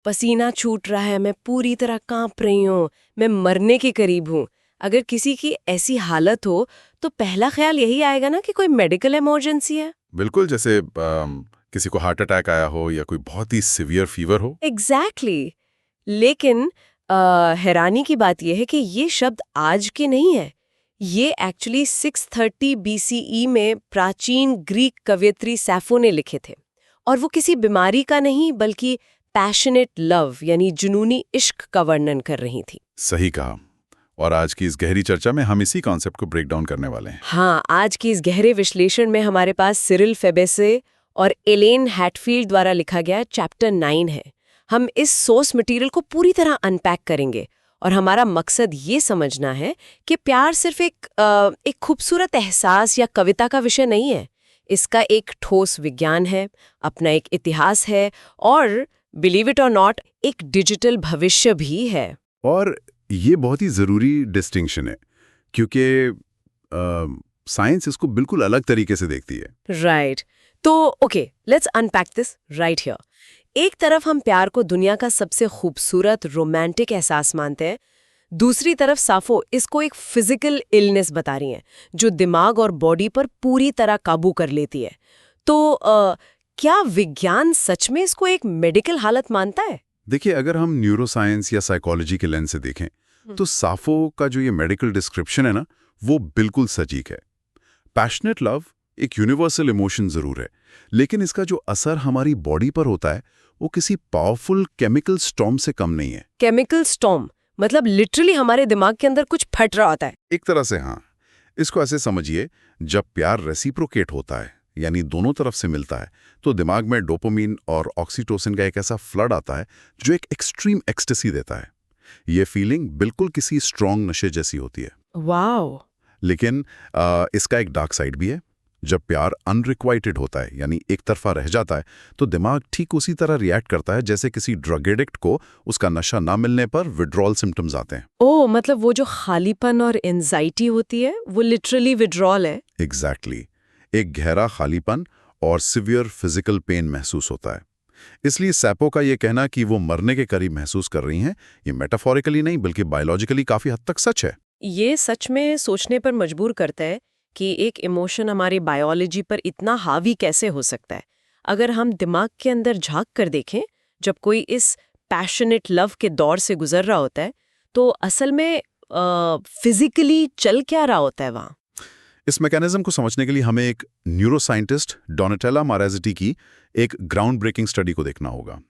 पसीना छूट रहा है, मैं पूरी तरह कांप रही हूँ, मैं मरने के करीब हूँ। अगर किसी की ऐसी हालत हो तो पहला ख्याल यही आएगा ना कि कोई मेडिकल इमरजेंसी है। बिल्कुल, जैसे किसी को हार्ट अटैक आया हो या कोई बहुत ही सीवियर फीवर हो। एग्जैक्टली। लेकिन हैरानी की बात यह है कि ये शब्द आज के नहीं है। ये एक्चुअली 630 BCE में प्राचीन ग्रीक कवयित्री सैफो ने लिखे थे। और वो किसी बीमारी का नहीं बल्कि पैशनेट लव यानी जुनूनी इश्क का वर्णन कर रही थी। सही कहा। और आज की इस गहरी चर्चा में हम इसी कॉन्सेप्ट को ब्रेक डाउन करने वाले हैं। हाँ, आज की इस गहरे विश्लेषण में हमारे पास सिरिल फेबेसे और एलेन हैटफील्ड द्वारा लिखा गया चैप्टर 9 है। हम इस सोर्स मटेरियल को पूरी तरह अनपैक करेंगे और हमारा मकसद ये समझना है कि प्यार सिर्फ एक खूबसूरत एहसास या कविता का विषय नहीं है। इसका एक ठोस विज्ञान है, अपना एक इतिहास है और बिलीव इट और नॉट एक डिजिटल भविष्य भी है। और ये बहुत ही ज़रूरी डिस्टिंक्शन है, क्योंकि साइंस इसको बिल्कुल अलग तरीके से देखती है। राइट। तो okay, let's unpack this right here. एक तरफ हम प्यार को दुनिया का सबसे खूबसूरत रोमांटिक एहसास मानते हैं, दूसरी तरफ साफो इसको एक फिजिकल इलनेस बता रही हैं जो दिमाग और बॉडी पर पूरी तरह काबू कर लेती है। तो क्या विज्ञान सच में इसको एक मेडिकल हालत मानता है? देखिए, अगर हम न्यूरोसाइंस या साइकोलॉजी के लेंस से देखें तो साफो का जो ये मेडिकल डिस्क्रिप्शन है ना, वो बिल्कुल सटीक है। पैशनेट लव एक यूनिवर्सल इमोशन जरूर है, लेकिन इसका जो असर हमारी बॉडी पर होता है वो किसी पावरफुल केमिकल स्टॉर्म से कम नहीं है। केमिकल स्टॉर्म मतलब लिटरली हमारे दिमाग के अंदर कुछ फट रहा होता है? एक तरह से हाँ। इसको ऐसे समझिए, जब प्यार रेसिप्रोकेट होता है यानी दोनों तरफ से मिलता है, तो दिमाग में डोपामिन और ऑक्सीटोसिन का एक ऐसा फ्लड आता है जो एक एक्सट्रीम एक्सटेसी देता है। ये फीलिंग बिल्कुल किसी स्ट्रॉन्ग नशे जैसी होती है। वाओ। लेकिन इसका एक डार्क साइड भी है। जब प्यार अनरिक्वाइटेड होता है यानी एक तरफा रह जाता है, तो दिमाग ठीक उसी तरह रिएक्ट करता है जैसे किसी ड्रग एडिक्ट को उसका नशा ना मिलने पर विड्रॉल सिम्टम्स आते हैं। ओह, मतलब वो जो खालीपन और एंजाइटी होती है वो लिटरली विड्रॉल है। एग्जैक्टली। एक गहरा खालीपन और सिवियर फिजिकल पेन महसूस होता है। इसलिए सैपो का ये कहना कि वो मरने के करीब महसूस कर रही हैं, ये मेटाफोरिकली नहीं बल्कि बायोलॉजिकली काफी हद तक सच है। ये सच में सोचने पर मजबूर करता है कि एक इमोशन हमारी बायोलॉजी पर इतना हावी कैसे हो सकता है। अगर हम दिमाग के अंदर झांक कर देखें, जब कोई इस पैशनेट लव के दौर से गुजर रहा होता है तो असल में फिजिकली चल क्या रहा होता है वहाँ। इस मैकेनिज्म को समझने के लिए हमें एक न्यूरोसाइंटिस्ट डोनाटेला माराज़ेटी की एक ग्राउंड ब्रेकिंग स्टडी को देखना होगा।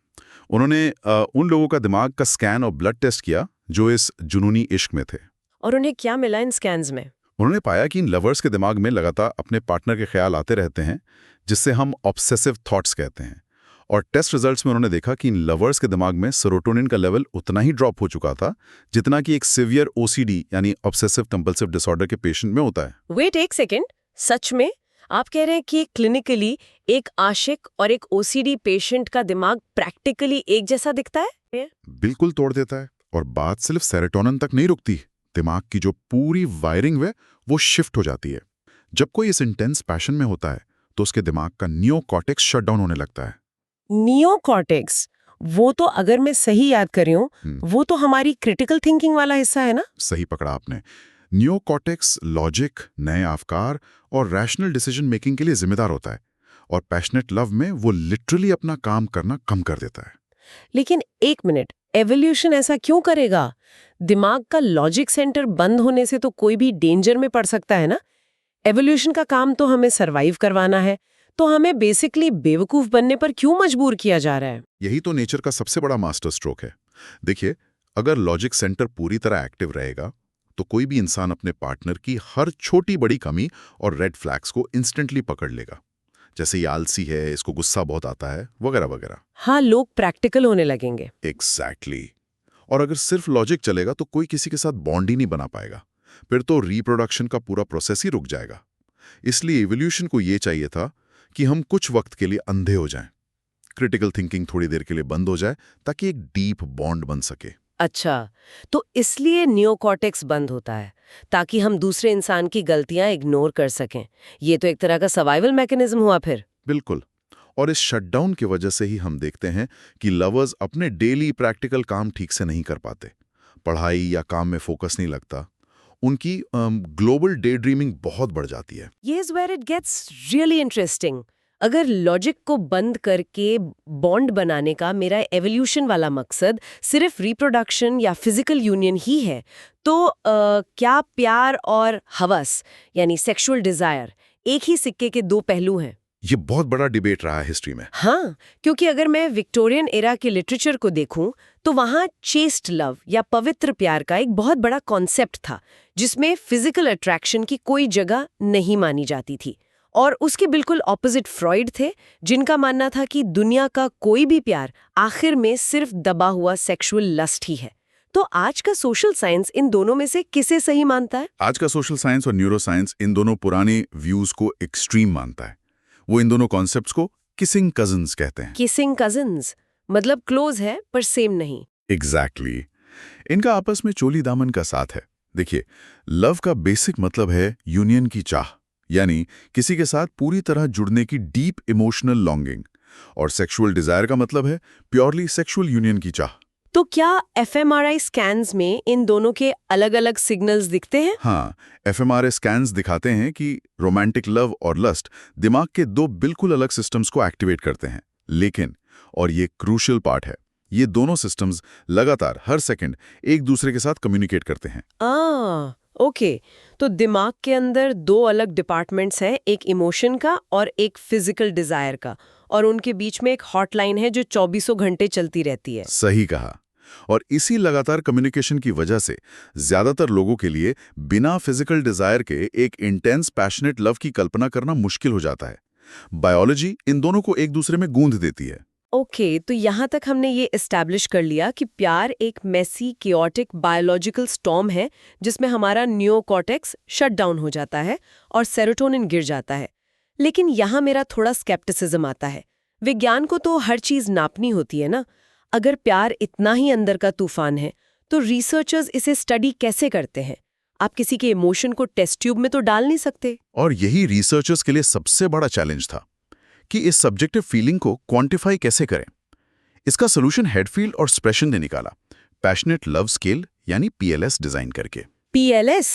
उन्होंने उन लोगों का दिमाग का स्कैन और ब्लड टेस्ट किया जो इस जुनूनी इश्क में थे। और उन्हें क्या मिला इन स्कैन्स में? उन्होंने पाया कि इन लवर्स के दिमाग में लगातार अपने पार्टनर के ख्याल आते रहते हैं, जिससे हम ऑब्सेसिव थॉट्स कहते हैं। और टेस्ट रिजल्ट्स में उन्होंने देखा कि इन लवर्स के दिमाग में सेरोटोनिन का लेवल उतना ही ड्रॉप हो चुका था जितना कि एक सिवियर ओसीडी यानी ऑब्सेसिव कंपल्सिव डिसऑर्डर के पेशेंट में होता है। वेट एक सेकेंड, सच में आप कह रहे हैं कि क्लिनिकली एक आशिक और एक ओसीडी पेशेंट का दिमाग प्रैक्टिकली एक जैसा दिखता है? बिल्कुल तोड़ देता है। और बात सिर्फ सेरोटोनिन तक नहीं रुकती, दिमाग की जो पूरी वायरिंग है वो शिफ्ट हो जाती है। जब कोई इस इंटेंस पैशन में होता है तो उसके दिमाग का नियोकॉर्टेक्स शट डाउन होने लगता है। नियोकॉर्टेक्स, वो तो अगर मैं सही याद कर रही हूँ वो तो हमारी क्रिटिकल थिंकिंग वाला हिस्सा है ना? सही पकड़ा आपने। नियोकॉर्टेक्स लॉजिक, नए अवकार और रैशनल डिसीजन मेकिंग के लिए जिम्मेदार होता है, और पैशनेट लव में वो लिटरली अपना काम करना कम कर देता है। लेकिन एक मिनट, एवोल्यूशन ऐसा क्यों करेगा? दिमाग का लॉजिक सेंटर बंद होने से तो कोई भी डेंजर में पड़ सकता है ना? एवोल्यूशन का काम तो हमें सरवाइव करवाना है, तो हमें बेसिकली बेवकूफ बनने पर क्यों मजबूर किया जा रहा है? यही तो नेचर का सबसे बड़ा मास्टर स्ट्रोक है। देखिए, अगर लॉजिक सेंटर पूरी तरह एक्टिव रहेगा तो कोई भी इंसान अपने पार्टनर की हर छोटी बड़ी कमी और रेड फ्लैग्स को इंस्टेंटली पकड़ लेगा, जैसे ये आलसी है, इसको गुस्सा बहुत आता है, वगैरह वगैरह। हाँ, लोग प्रैक्टिकल होने लगेंगे। एग्जैक्टली। और अगर सिर्फ लॉजिक चलेगा तो कोई किसी के साथ बॉन्ड ही नहीं बना पाएगा, फिर तो रिप्रोडक्शन का पूरा प्रोसेस ही रुक जाएगा। इसलिए इवोल्यूशन को ये चाहिए था कि हम कुछ वक्त के लिए अंधे हो जाएं, क्रिटिकल थिंकिंग थोड़ी देर के लिए बंद हो जाए ताकि एक डीप बॉन्ड बन सके। अच्छा, तो इसलिए नियोकॉर्टेक्स बंद होता है ताकि हम दूसरे इंसान की गलतियां इग्नोर कर सकें। ये तो एक तरह का सर्वाइवल मैकेनिज्म हुआ फिर। बिल्कुल। और इस शटडाउन की वजह से ही हम देखते हैं कि लवर्स अपने डेली प्रैक्टिकल काम ठीक से नहीं कर पाते, पढ़ाई या काम में फोकस नहीं लगता, उनकी ग्लोबल डे ड्रीमिंग बहुत बढ़ जाती है। ये is where it gets really interesting. अगर लॉजिक को बंद करके बॉन्ड बनाने का मेरा एवोल्यूशन वाला मकसद सिर्फ रिप्रोडक्शन या फिजिकल यूनियन ही है, तो क्या प्यार और हवस यानी सेक्सुअल डिजायर एक ही सिक्के के दो पहलू हैं? ये बहुत बड़ा डिबेट रहा है हिस्ट्री में। हाँ, क्योंकि अगर मैं विक्टोरियन एरा के लिटरेचर को देखूं तो वहाँ चेस्ट लव या पवित्र प्यार का एक बहुत बड़ा कॉन्सेप्ट था, जिसमें फिजिकल अट्रैक्शन की कोई जगह नहीं मानी जाती थी। और उसके बिल्कुल ऑपोजिट फ्रॉइड थे, जिनका मानना था कि दुनिया का कोई भी प्यार आखिर में सिर्फ दबा हुआ सेक्सुअल लस्ट ही है। तो आज का सोशल साइंस इन दोनों में से किसे सही मानता है? आज का सोशल साइंस और न्यूरो साइंस इन दोनों पुराने व्यूज को एक्सट्रीम मानता है। वो इन दोनों कॉन्सेप्ट्स को किसिंग कजिन्स कहते हैं। किसिंग कजिन्स मतलब क्लोज है पर सेम नहीं। एग्जैक्टली इनका आपस में चोली दामन का साथ है। देखिए, लव का बेसिक मतलब है यूनियन की चाह, यानी किसी के साथ पूरी तरह जुड़ने की डीप इमोशनल लॉन्गिंग, और सेक्सुअल डिजायर का मतलब है प्योरली सेक्सुअल यूनियन की चाह। तो क्या एफएमआरआई स्कैन्स में इन दोनों के अलग-अलग सिग्नल्स दिखते हैं? हाँ, एफएमआरआई स्कैन्स दिखाते हैं कि रोमांटिक लव और लस्ट दिमाग के दो बिल्कुल अलग सिस्टम्स को एक्टिवेट करते हैं। लेकिन, और ये क्रूशियल पार्ट है, ये दोनों सिस्टम्स लगातार हर सेकंड एक दूसरे के साथ कम्युनिकेट करते हैं। ओके। तो दिमाग के अंदर दो अलग डिपार्टमेंट्स हैं, एक इमोशन का और एक फिजिकल डिजायर का, और उनके बीच में एक हॉटलाइन है जो 24 घंटे चलती रहती है। सही कहा। और इसी लगातार कम्युनिकेशन की वजह से ज्यादातर लोगों के लिए बिना फिजिकल डिजायर के एक इंटेंस पैशनेट लव की कल्पना करना मुश्किल हो जाता है। बायोलॉजी इन दोनों को एक दूसरे में गूंथ देती है। ओके, तो यहाँ तक हमने ये एस्टैब्लिश कर लिया कि प्यार एक मेसी कियोटिक बायोलॉजिकल स्टॉर्म है, जिसमें हमारा नियोकॉर्टेक्स शट डाउन हो जाता है और सेरोटोनिन गिर जाता है। लेकिन यहाँ मेरा थोड़ा स्केप्टिसिज्म आता है। विज्ञान को तो हर चीज नापनी होती है ना। अगर प्यार इतना ही अंदर का तूफान है, तो रिसर्चर्स इसे स्टडी कैसे करते हैं? आप किसी के इमोशन को टेस्ट ट्यूब में तो डाल नहीं सकते। और यही रिसर्चर्स के लिए सबसे बड़ा चैलेंज था कि इस सब्जेक्टिव फीलिंग को क्वांटिफाई कैसे करें। इसका सोल्यूशन हेडफील्ड और स्प्रेशन ने निकाला, पैशनेट लव स्केल यानी PLS डिजाइन करके। PLS?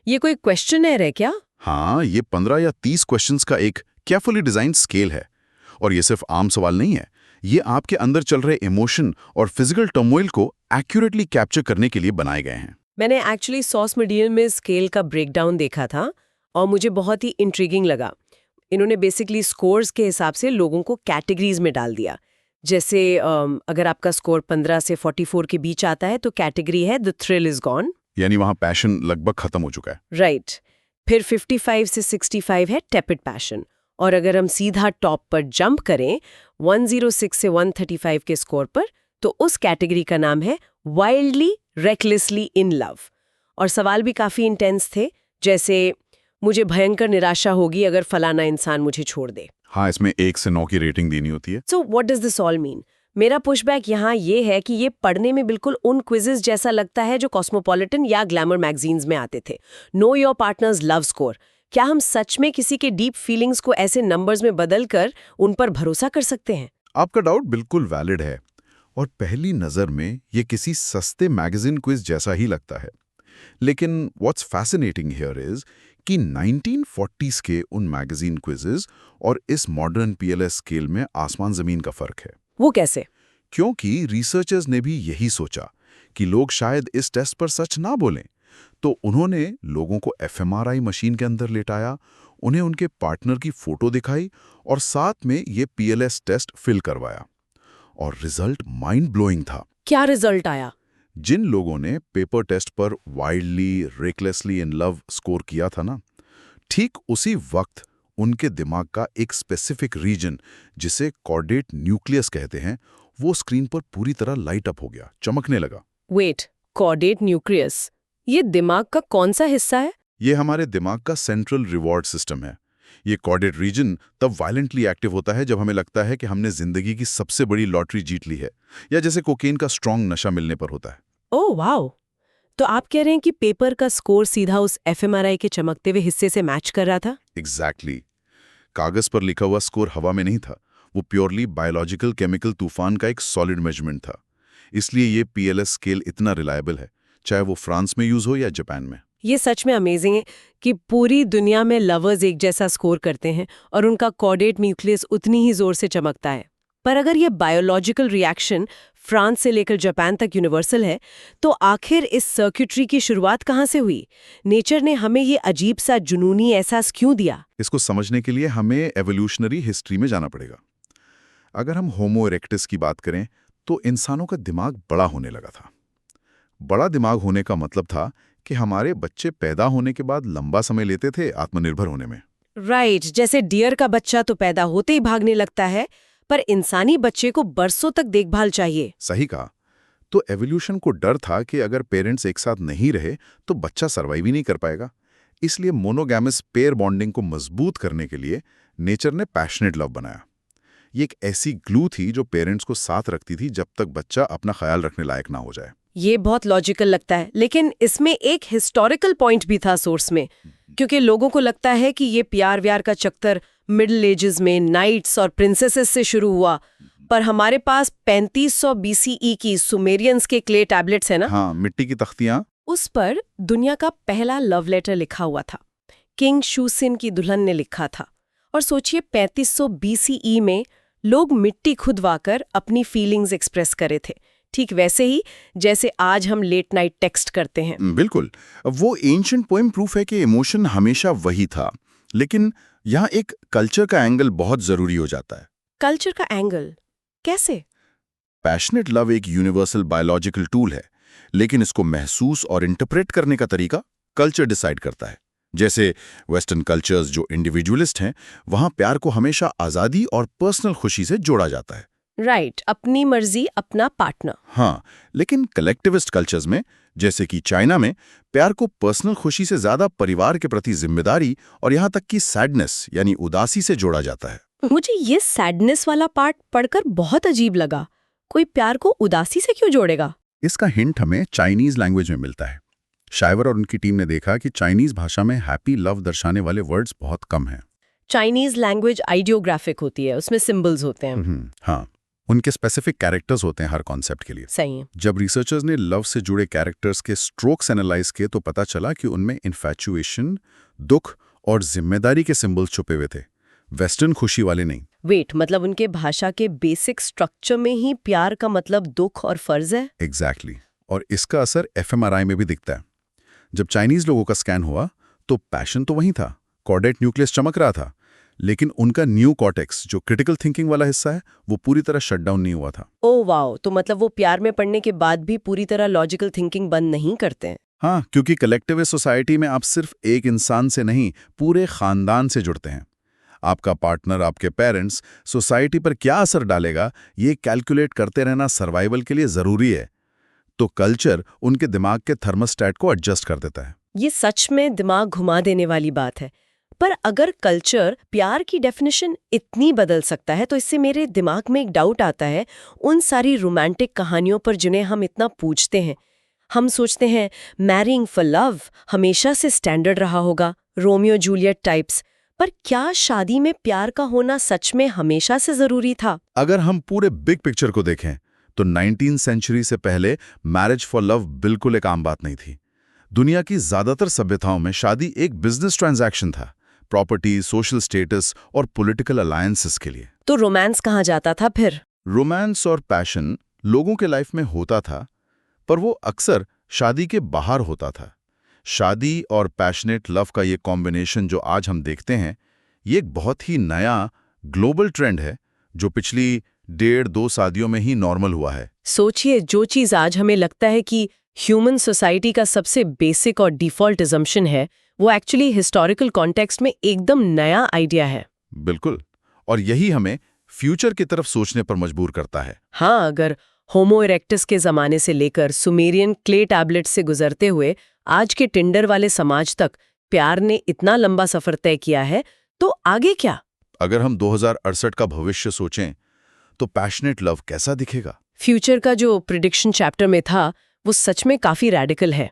ये कोई क्वेश्चनर है क्या? हाँ, ये 15 या 30 क्वेश्चंस का एक केयरफुली डिजाइन स्केल है। और ये सिर्फ आम सवाल नहीं है, ये आपके अंदर चल रहे इमोशन और फिजिकल टर्मोइल को एक्यूरेटली कैप्चर करने के लिए बनाए गए हैं। मैंने एक्चुअली सॉस मीडियल में स्केल का ब्रेकडाउन देखा था और मुझे बहुत ही इंट्रीगिंग लगा। इन्होंने बेसिकली स्कोर्स के हिसाब से लोगों को कैटेगरीज में डाल दिया। जैसे अगर आपका स्कोर 15 से 44 के बीच आता है तो कैटेगरी है द थ्रिल इज गॉन, यानी वहां पैशन लगभग खत्म हो चुका है। राइट। फिर 55 से 65 है टेपिड पैशन, और अगर हम सीधा टॉप पर जंप करें 106 से 135 के स्कोर पर, तो उस कैटेगरी का नाम है वाइल्डली रेकलेसली इन लव। और सवाल भी काफी इंटेंस थे, जैसे मुझे भयंकर निराशा होगी अगर फलाना इंसान मुझे छोड़ दे। हाँ, इसमें 1 से 9 की रेटिंग देनी होती है। So what does this all mean? मेरा पुशबैक यहाँ ये है कि ये पढ़ने में बिल्कुल उन क्विजेज जैसा लगता है जो कॉस्मोपॉलिटन या ग्लैमर मैगजीन्स में आते थे। Know your partners love score. क्या हम सच में किसी के डीप फीलिंग्स को ऐसे नंबर्स में बदलकर उन पर भरोसा कर सकते हैं? आपका डाउट बिल्कुल वैलिड है, और पहली नजर में ये किसी सस्ते मैगजीन क्विज जैसा ही लगता है। लेकिन व्हाट्स फैसिनेटिंग हियर इज कि 1940s के उन मैगजीन क्विजेस और इस मॉडर्न PLS स्केल में आसमान जमीन का फर्क है। वो कैसे? क्योंकि रिसर्चर्स ने भी यही सोचा कि लोग शायद इस टेस्ट पर सच ना बोलें, तो उन्होंने लोगों को fMRI मशीन के अंदर लेटाया, उन्हें उनके पार्टनर की फोटो दिखाई और साथ में ये PLS टेस्ट फिल करवाया। और रिजल्ट माइंड ब्लोइंग था। क्या रिजल्ट आया? जिन लोगों ने पेपर टेस्ट पर wildly recklessly in love score किया था ना, ठीक उसी वक्त उनके दिमाग का एक स्पेसिफिक रीजन, जिसे कॉर्डेट न्यूक्लियस कहते हैं, वो स्क्रीन पर पूरी तरह लाइट अप हो गया, चमकने लगा। वेट, कॉर्डेट न्यूक्लियस, ये दिमाग का कौन सा हिस्सा है? ये हमारे दिमाग का सेंट्रल रिवॉर्ड सिस्टम है। ये कॉर्डेट रीजन तब वायलेंटली एक्टिव होता है जब हमें लगता है कि हमने जिंदगी की सबसे बड़ी लॉटरी जीत ली है, या जैसे कोकेन का स्ट्रॉन्ग नशा मिलने पर होता है। Oh wow! तो आप कह रहे हैं कि पेपर का स्कोर सीधा उस fMRI के चमकते हुए हिस्से से मैच कर रहा था? एग्जैक्टली। कागज पर लिखा हुआ स्कोर हवा में नहीं था, वो प्योरली बायोलॉजिकल केमिकल तूफान का एक सॉलिड मेजरमेंट था। इसलिए ये PLS स्केल इतना रिलायबल है, चाहे वो फ्रांस में यूज हो या जापान में। ये सच में अमेजिंग है कि पूरी दुनिया में लवर्स एक जैसा स्कोर करते हैं और उनका कॉर्डेट न्यूक्लियस उतनी ही जोर से चमकता है। पर अगर ये बायोलॉजिकल रिएक्शन फ्रांस से लेकर जापान तक यूनिवर्सल है, तो आखिर इस सर्किटरी की शुरुआत कहाँ से हुई? नेचर ने हमें ये अजीब सा जुनूनी एहसास क्यों दिया? इसको समझने के लिए हमें एवोल्यूशनरी हिस्ट्री में जाना पड़ेगा। अगर हम होमो इरेक्टस की बात करें तो इंसानों का दिमाग बड़ा होने लगा था। बड़ा दिमाग होने का मतलब था कि हमारे बच्चे पैदा होने के बाद लंबा समय लेते थे आत्मनिर्भर होने में। राइट, जैसे डियर का बच्चा तो पैदा होते ही भागने लगता है, पर इंसानी बच्चे को बरसों तक देखभाल चाहिए। सही कहा। तो एवोल्यूशन को डर था कि अगर पेरेंट्स एक साथ नहीं रहे तो बच्चा सर्वाइव ही नहीं कर पाएगा। इसलिए मोनोगैमस पेयर बॉन्डिंग को मजबूत करने के लिए नेचर ने पैशनेट लव बनाया। ये एक ऐसी ग्लू थी जो पेरेंट्स को साथ रखती थी जब तक बच्चा अपना ख्याल रखने लायक ना हो जाए। ये बहुत लॉजिकल लगता है, लेकिन इसमें एक हिस्टोरिकल पॉइंट भी था सोर्स में, क्योंकि लोगों को लगता है कि ये प्यार व्यार का चक्कर मिडिल एजेस में नाइट्स और प्रिंसेसेस से शुरू हुआ। पर हमारे पास 3500 BCE की सुमेरियंस के क्ले टैबलेट्स है ना? हाँ, मिट्टी की तख्तियां। उस पर दुनिया का पहला लव लेटर लिखा हुआ था। किंग शूसिन की दुल्हन ने लिखा था। और सोचिए 3500 BCE में लोग मिट्टी खुदवाकर अपनी फीलिंग्स एक्सप्रेस करे थे, ठीक वैसे ही जैसे आज हम लेट नाइट टेक्स्ट करते हैं। बिल्कुल। वो एंशिएंट पोएम प्रूफ है कि इमोशन हमेशा वही था, लेकिन यहाँ एक कल्चर का एंगल बहुत जरूरी हो जाता है। कल्चर का एंगल कैसे? पैशनेट लव एक यूनिवर्सल बायोलॉजिकल टूल है, लेकिन इसको महसूस और इंटरप्रेट करने का तरीका कल्चर डिसाइड करता है। जैसे वेस्टर्न कल्चर्स जो इंडिविजुअलिस्ट हैं, वहाँ प्यार को हमेशा आज़ादी और पर्सनल खुशी से जोड़ा जाता है। राइट, अपनी मर्जी अपना पार्टनर। हाँ, लेकिन कलेक्टिविस्ट कल्चर्स में, जैसे कि चाइना में, प्यार को पर्सनल खुशी से ज्यादा परिवार के प्रति जिम्मेदारी और यहाँ तक कि सैडनेस यानी उदासी से जोड़ा जाता है। मुझे ये सैडनेस वाला पार्ट पढ़कर बहुत अजीब लगा। कोई प्यार को उदासी से क्यों जोड़ेगा? इसका हिंट हमें चाइनीज लैंग्वेज में मिलता है। शाइवर और उनकी टीम ने देखा कि चाइनीज भाषा में हैप्पी लव दर्शाने वाले वर्ड्स बहुत कम हैं। चाइनीज लैंग्वेज आइडियोग्राफिक होती है, उसमें सिंबल्स होते हैं। हाँ, उनके स्पेसिफिक कैरेक्टर्स होते हैं हर कॉन्सेप्ट के लिए। सही है। जब रिसर्चर्स ने लव से जुड़े कैरेक्टर्स के स्ट्रोक्स एनालाइज किए तो पता चला कि उनमें इन्फैचुएशन, दुख और जिम्मेदारी के सिंबल्स छुपे हुए थे, वेस्टर्न खुशी वाले नहीं। वेट, मतलब उनके भाषा के बेसिक स्ट्रक्चर में ही प्यार का मतलब दुख और फर्ज है? एग्जैक्टली। और इसका असर fMRI में भी दिखता है। जब चाइनीज लोगों का स्कैन हुआ तो पैशन तो वही था, कॉर्डेट न्यूक्लियस चमक रहा था, लेकिन उनका न्यू कॉर्टेक्स जो क्रिटिकल थिंकिंग वाला हिस्सा है वो पूरी तरह शट डाउन नहीं हुआ था। ओह वाओ, तो मतलब वो प्यार में पड़ने के बाद भी पूरी तरह लॉजिकल थिंकिंग बंद नहीं करते हैं? हाँ, क्योंकि कलेक्टिविस्ट सोसाइटी में आप सिर्फ एक इंसान से नहीं, पूरे खानदान से जुड़ते हैं। आपका पार्टनर, आपके पेरेंट्स, सोसाइटी पर क्या असर डालेगा, ये कैलकुलेट करते रहना सर्वाइवल के लिए जरूरी है। तो कल्चर उनके दिमाग के थर्मोस्टेट को एडजस्ट कर देता है। ये सच में दिमाग घुमा देने वाली बात है। पर अगर कल्चर प्यार की डेफिनेशन इतनी बदल सकता है, तो इससे मेरे दिमाग में एक डाउट आता है उन सारी रोमांटिक कहानियों पर जिन्हें हम इतना पूछते हैं। हम सोचते हैं मैरिंग फॉर लव हमेशा से स्टैंडर्ड रहा होगा, रोमियो जूलियट टाइप्स। पर क्या शादी में प्यार का होना सच में हमेशा से जरूरी था? अगर हम पूरे बिग पिक्चर को देखें तो 19वीं सेंचुरी से पहले मैरिज फॉर लव बिल्कुल एक आम बात नहीं थी। दुनिया की ज्यादातर सभ्यताओं में शादी एक बिजनेस ट्रांजैक्शन था, प्रॉपर्टी, सोशल स्टेटस और पॉलिटिकल अलायंसेस के लिए। तो रोमांस कहाँ जाता था फिर? रोमांस और पैशन लोगों के लाइफ में होता था, पर वो अक्सर शादी के बाहर होता था। शादी और पैशनेट लव का ये कॉम्बिनेशन जो आज हम देखते हैं, ये एक बहुत ही नया ग्लोबल ट्रेंड है जो पिछली 1.5-2 सदियों में ही नॉर्मल हुआ है। सोचिए, जो चीज आज हमें लगता है कि ह्यूमन सोसाइटी का सबसे बेसिक और डिफॉल्ट अजम्पशन है, वो एक्चुअली हिस्टोरिकल कॉन्टेक्स्ट में एकदम नया आइडिया है। बिल्कुल, और यही हमें फ्यूचर की तरफ सोचने पर मजबूर करता है। हाँ, अगर होमो इरेक्टस के जमाने से लेकर सुमेरियन क्ले टैबलेट से गुजरते हुए आज के टिंडर वाले समाज तक प्यार ने इतना लंबा सफर तय किया है, तो आगे क्या? अगर हम 2068 का भविष्य सोचें तो पैशनेट लव कैसा दिखेगा? फ्यूचर का जो प्रिडिक्शन चैप्टर में था वो सच में काफी रैडिकल है।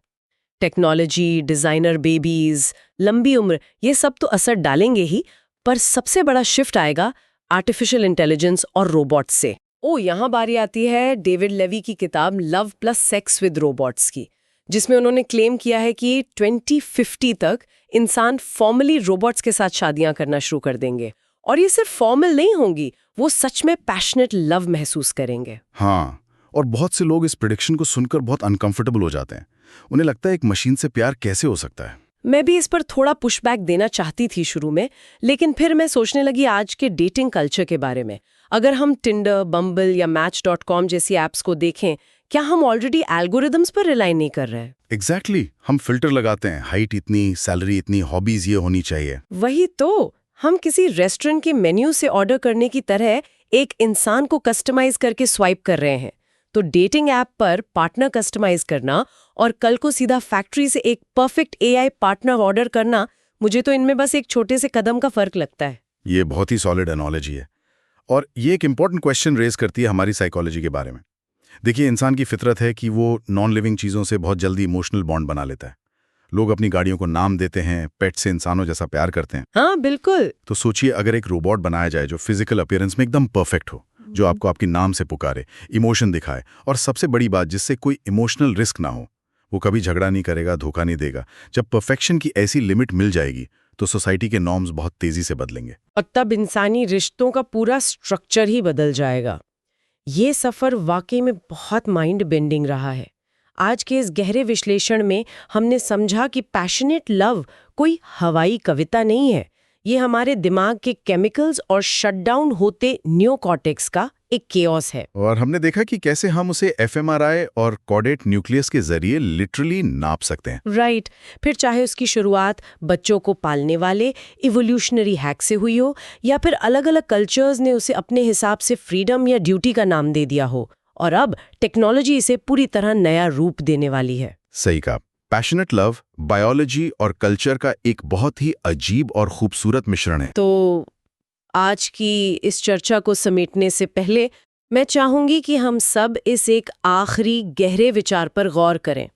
टेक्नोलॉजी, डिजाइनर बेबीज, लंबी उम्र, ये सब तो असर डालेंगे ही, पर सबसे बड़ा शिफ्ट आएगा आर्टिफिशियल इंटेलिजेंस और रोबोट्स से। यहाँ बारी आती है डेविड लेवी की किताब love plus sex with robots की, जिसमें उन्होंने क्लेम किया है कि 2050 तक इंसान फॉर्मली रोबोट्स के साथ शादियां करना शुरू कर देंगे। और ये सिर्फ फॉर्मल नहीं होंगी, वो सच में पैशनेट लव महसूस करेंगे। हाँ, और बहुत से लोग इस प्रेडिक्शन को सुनकर बहुत अनकंफर्टेबल हो जाते हैं। उन्हें लगता है एक मशीन से प्यार कैसे हो सकता है। मैं भी इस पर थोड़ा पुशबैक देना चाहती थी शुरू में, लेकिन फिर मैं सोचने लगी आज के डेटिंग कल्चर के बारे में। अगर हम टिंडर, बम्बल या मैच.com जैसी ऐप्स को देखें, क्या हम ऑलरेडी एल्गोरिदम्स पर रिलाई नहीं कर रहे हैं? एग्जैक्टली, हम फिल्टर लगाते हैं, हाइट इतनी, सैलरी इतनी, हॉबीज ये होनी चाहिए। वही तो, हम किसी रेस्टोरेंट के मेन्यू से ऑर्डर करने की तरह एक इंसान को कस्टमाइज करके स्वाइप कर रहे हैं। तो डेटिंग ऐप पर पार्टनर कस्टमाइज करना और कल को सीधा फैक्ट्री से एक परफेक्ट एआई पार्टनर ऑर्डर करना, मुझे तो इनमें बस एक छोटे से कदम का फर्क लगता है। ये बहुत ही सॉलिड एनालॉजी है, और ये एक इंपॉर्टेंट क्वेश्चन रेज करती है हमारी साइकोलॉजी के बारे में। देखिए, इंसान की फितरत है कि वो नॉन लिविंग चीज़ों से बहुत जल्दी इमोशनल बॉन्ड बना लेता है। लोग अपनी गाड़ियों को नाम देते हैं, पेट से इंसानों जैसा प्यार करते हैं। हाँ बिल्कुल। तो सोचिए, अगर एक रोबोट बनाया जाए जो फिजिकल अपीयरेंस में एकदम परफेक्ट हो, जो आपको आपके नाम से पुकारे, इमोशन दिखाए, और सबसे बड़ी बात, जिससे कोई इमोशनल रिस्क ना हो, वो कभी झगड़ा नहीं करेगा, धोखा नहीं देगा। जब परफेक्शन की ऐसी लिमिट मिल जाएगी तो सोसाइटी के नॉर्म्स बहुत तेजी से बदलेंगे, और तब इंसानी रिश्तों का पूरा स्ट्रक्चर ही बदल जाएगा। ये सफर वाकई में बहुत माइंड बेंडिंग रहा है। आज के इस गहरे विश्लेषण में हमने समझा कि पैशनेट लव कोई हवाई कविता नहीं है, ये हमारे दिमाग के केमिकल्स और शटडाउन होते न्यूकॉर्टेक्स का एक केओस है। और हमने देखा कि कैसे हम उसे एफएमआरआई और कॉर्डेट न्यूक्लियस के जरिए लिटरली नाप सकते हैं। राइट। फिर चाहे उसकी शुरुआत बच्चों को पालने वाले इवोल्यूशनरी हैक से हुई हो, या फिर अलग अलग कल्चर्स ने उसे अपने हिसाब से फ्रीडम या ड्यूटी का नाम दे दिया हो, और अब टेक्नोलॉजी इसे पूरी तरह नया रूप देने वाली है। सही कहा। पैशनेट लव बायोलॉजी और कल्चर का एक बहुत ही अजीब और खूबसूरत मिश्रण है। तो आज की इस चर्चा को समेटने से पहले मैं चाहूंगी कि हम सब इस एक आखिरी गहरे विचार पर गौर करें।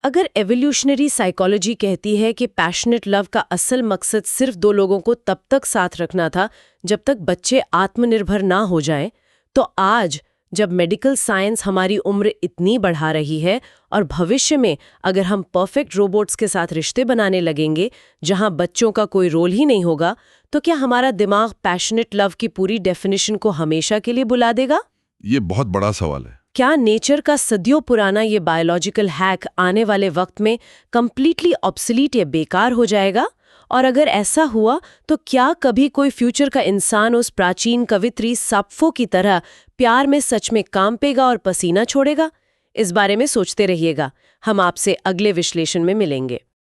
अगर एवोल्यूशनरी साइकोलॉजी कहती है कि पैशनेट लव का असल मकसद सिर्फ दो लोगों को तब तक साथ रखना था जब तक बच्चे आत्मनिर्भर ना हो जाएं, तो आज जब मेडिकल साइंस हमारी उम्र इतनी बढ़ा रही है और भविष्य में अगर हम परफेक्ट रोबोट्स के साथ रिश्ते बनाने लगेंगे जहां बच्चों का कोई रोल ही नहीं होगा, तो क्या हमारा दिमाग पैशनेट लव की पूरी डेफिनेशन को हमेशा के लिए बुला देगा? ये बहुत बड़ा सवाल है। क्या नेचर का सदियों पुराना ये बायोलॉजिकल हैक आने वाले वक्त में कंप्लीटली ऑब्सोलीट या बेकार हो जाएगा? और अगर ऐसा हुआ तो क्या कभी कोई फ्यूचर का इंसान उस प्राचीन कवित्री साप्फो की तरह प्यार में सच में कांपेगा और पसीना छोड़ेगा? इस बारे में सोचते रहिएगा। हम आपसे अगले विश्लेषण में मिलेंगे।